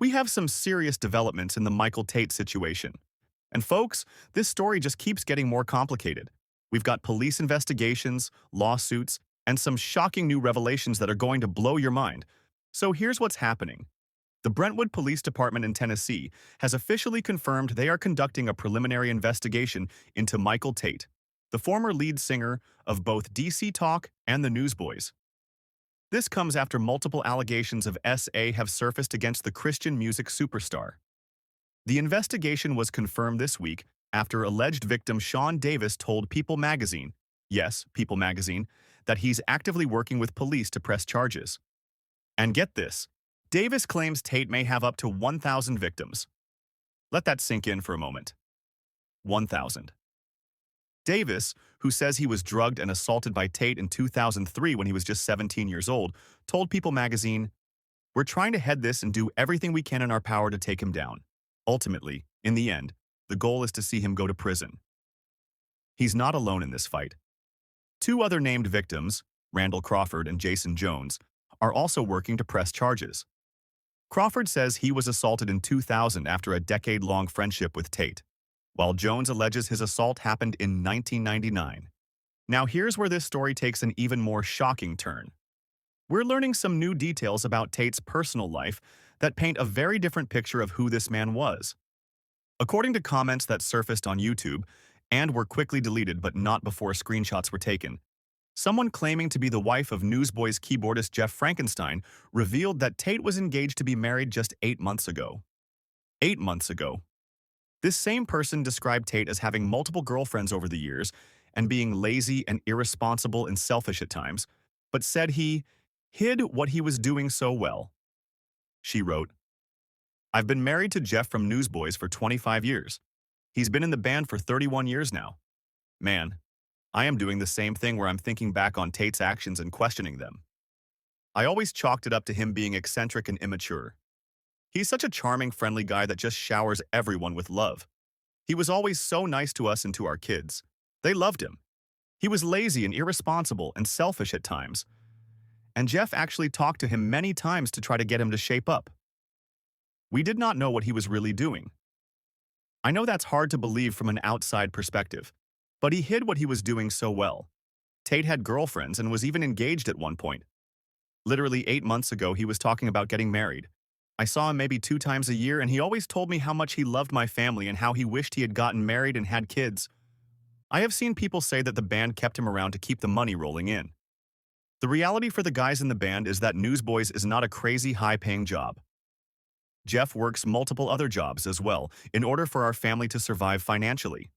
We have some serious developments in the Michael Tate situation. And folks, this story just keeps getting more complicated. We've got police investigations, lawsuits, and some shocking new revelations that are going to blow your mind. So here's what's happening. The Brentwood Police Department in Tennessee has officially confirmed they are conducting a preliminary investigation into Michael Tate, the former lead singer of both DC Talk and the Newsboys. This comes after multiple allegations of SA have surfaced against the Christian music superstar. The investigation was confirmed this week after alleged victim Sean Davis told People magazine, yes, People magazine, that he's actively working with police to press charges. And get this, Davis claims Tate may have up to 1,000 victims. Let that sink in for a moment. 1,000. Davis, who says he was drugged and assaulted by Tate in 2003 when he was just 17 years old, told People magazine, "We're trying to head this and do everything we can in our power to take him down. Ultimately, in the end, the goal is to see him go to prison." He's not alone in this fight. Two other named victims, Randall Crawford and Jason Jones, are also working to press charges. Crawford says he was assaulted in 2000 after a decade-long friendship with Tate, while Jones alleges his assault happened in 1999. Now here's where this story takes an even more shocking turn. We're learning some new details about Tate's personal life that paint a very different picture of who this man was. According to comments that surfaced on YouTube and were quickly deleted but not before screenshots were taken, someone claiming to be the wife of Newsboys keyboardist Jeff Frankenstein revealed that Tate was engaged to be married just 8 months ago. 8 months ago. This same person described Tate as having multiple girlfriends over the years and being lazy and irresponsible and selfish at times, but said he hid what he was doing so well. She wrote, "I've been married to Jeff from Newsboys for 25 years. He's been in the band for 31 years now. Man, I am doing the same thing where I'm thinking back on Tate's actions and questioning them. I always chalked it up to him being eccentric and immature. He's such a charming, friendly guy that just showers everyone with love. He was always so nice to us and to our kids. They loved him. He was lazy and irresponsible and selfish at times. And Jeff actually talked to him many times to try to get him to shape up. We did not know what he was really doing. I know that's hard to believe from an outside perspective, but he hid what he was doing so well. Tate had girlfriends and was even engaged at one point. Literally 8 months ago, he was talking about getting married. I saw him maybe 2 times a year, and he always told me how much he loved my family and how he wished he had gotten married and had kids. I have seen people say that the band kept him around to keep the money rolling in. The reality for the guys in the band is that Newsboys is not a crazy high-paying job. Jeff works multiple other jobs as well in order for our family to survive financially.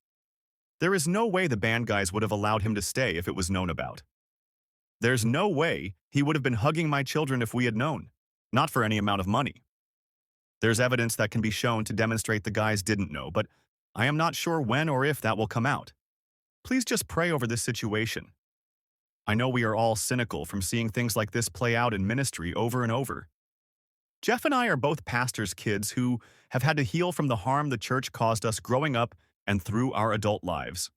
There is no way the band guys would have allowed him to stay if it was known about. There's no way he would have been hugging my children if we had known, not for any amount of money. There's evidence that can be shown to demonstrate the guys didn't know, but I am not sure when or if that will come out. Please just pray over this situation. I know we are all cynical from seeing things like this play out in ministry over and over. Jeff and I are both pastors' kids who have had to heal from the harm the church caused us growing up and through our adult lives.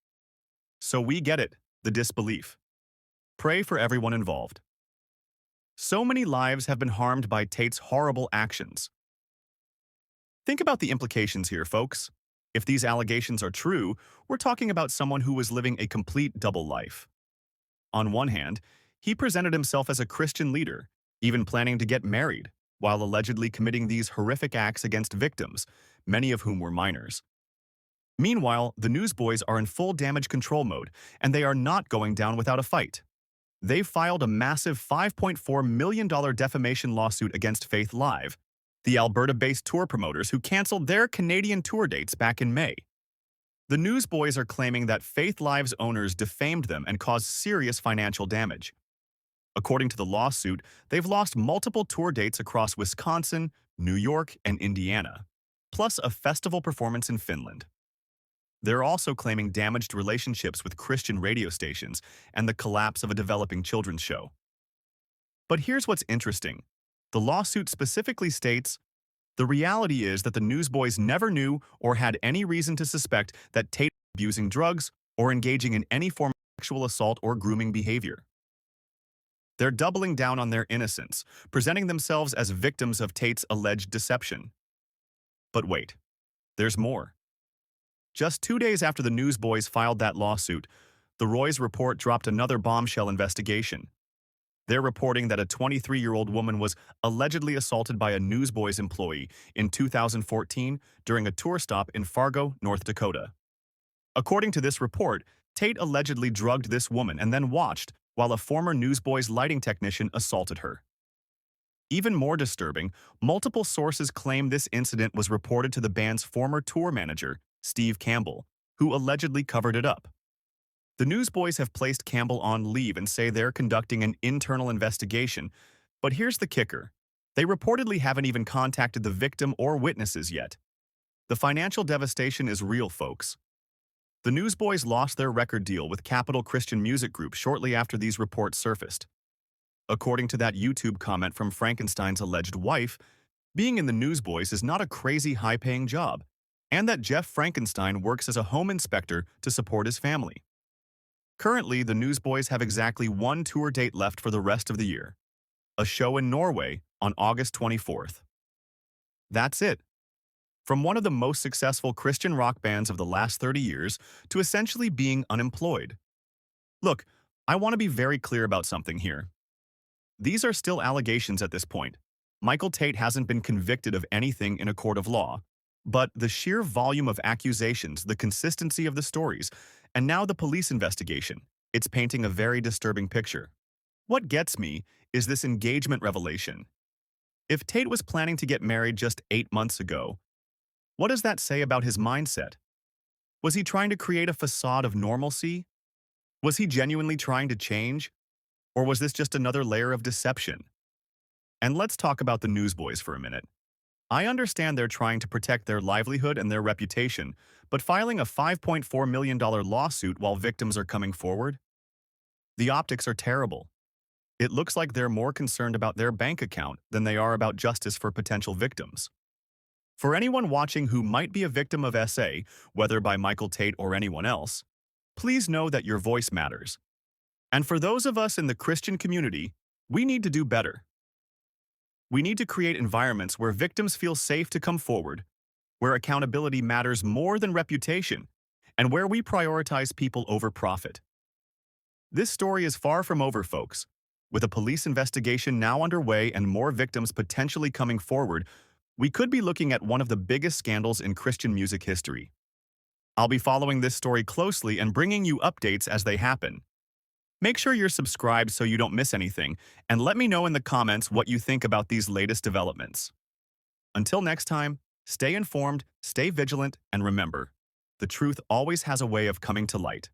So we get it, the disbelief. Pray for everyone involved. So many lives have been harmed by Tate's horrible actions. Think about the implications here, folks. If these allegations are true, we're talking about someone who was living a complete double life. On one hand, he presented himself as a Christian leader, even planning to get married, while allegedly committing these horrific acts against victims, many of whom were minors. Meanwhile, the Newsboys are in full damage control mode, and they are not going down without a fight. They've filed a massive $5.4 million defamation lawsuit against Faith Live, the Alberta-based tour promoters who canceled their Canadian tour dates back in May. The Newsboys are claiming that Faith Live's owners defamed them and caused serious financial damage. According to the lawsuit, they've lost multiple tour dates across Wisconsin, New York, and Indiana, plus a festival performance in Finland. They're also claiming damaged relationships with Christian radio stations and the collapse of a developing children's show. But here's what's interesting. The lawsuit specifically states, "The reality is that the Newsboys never knew or had any reason to suspect that Tate was abusing drugs or engaging in any form of sexual assault or grooming behavior." They're doubling down on their innocence, presenting themselves as victims of Tate's alleged deception. But wait, there's more. Just 2 days after the Newsboys filed that lawsuit, the Roy's report dropped another bombshell investigation. They're reporting that a 23-year-old woman was allegedly assaulted by a Newsboys employee in 2014 during a tour stop in Fargo, North Dakota. According to this report, Tate allegedly drugged this woman and then watched while a former Newsboys lighting technician assaulted her. Even more disturbing, multiple sources claim this incident was reported to the band's former tour manager, Steve Campbell, who allegedly covered it up. The Newsboys have placed Campbell on leave and say they're conducting an internal investigation, but here's the kicker. They reportedly haven't even contacted the victim or witnesses yet. The financial devastation is real, folks. The Newsboys lost their record deal with Capital Christian Music Group shortly after these reports surfaced. According to that YouTube comment from Frankenstein's alleged wife, being in the Newsboys is not a crazy high-paying job, and that Jeff Frankenstein works as a home inspector to support his family. Currently, the Newsboys have exactly one tour date left for the rest of the year, a show in Norway on August 24th. That's it. From one of the most successful Christian rock bands of the last 30 years to essentially being unemployed. Look, I want to be very clear about something here. These are still allegations at this point. Michael Tate hasn't been convicted of anything in a court of law, but the sheer volume of accusations, the consistency of the stories, and now the police investigation, it's painting a very disturbing picture. What gets me is this engagement revelation. If Tate was planning to get married just 8 months ago, what does that say about his mindset? Was he trying to create a facade of normalcy? Was he genuinely trying to change? Or was this just another layer of deception? And let's talk about the Newsboys for a minute. I understand they're trying to protect their livelihood and their reputation, but filing a $5.4 million lawsuit while victims are coming forward? The optics are terrible. It looks like they're more concerned about their bank account than they are about justice for potential victims. For anyone watching who might be a victim of SA, whether by Michael Tate or anyone else, please know that your voice matters. And for those of us in the Christian community, we need to do better. We need to create environments where victims feel safe to come forward, where accountability matters more than reputation, and where we prioritize people over profit. This story is far from over, folks. With a police investigation now underway and more victims potentially coming forward, we could be looking at one of the biggest scandals in Christian music history. I'll be following this story closely and bringing you updates as they happen. Make sure you're subscribed so you don't miss anything, and let me know in the comments what you think about these latest developments. Until next time, stay informed, stay vigilant, and remember, the truth always has a way of coming to light.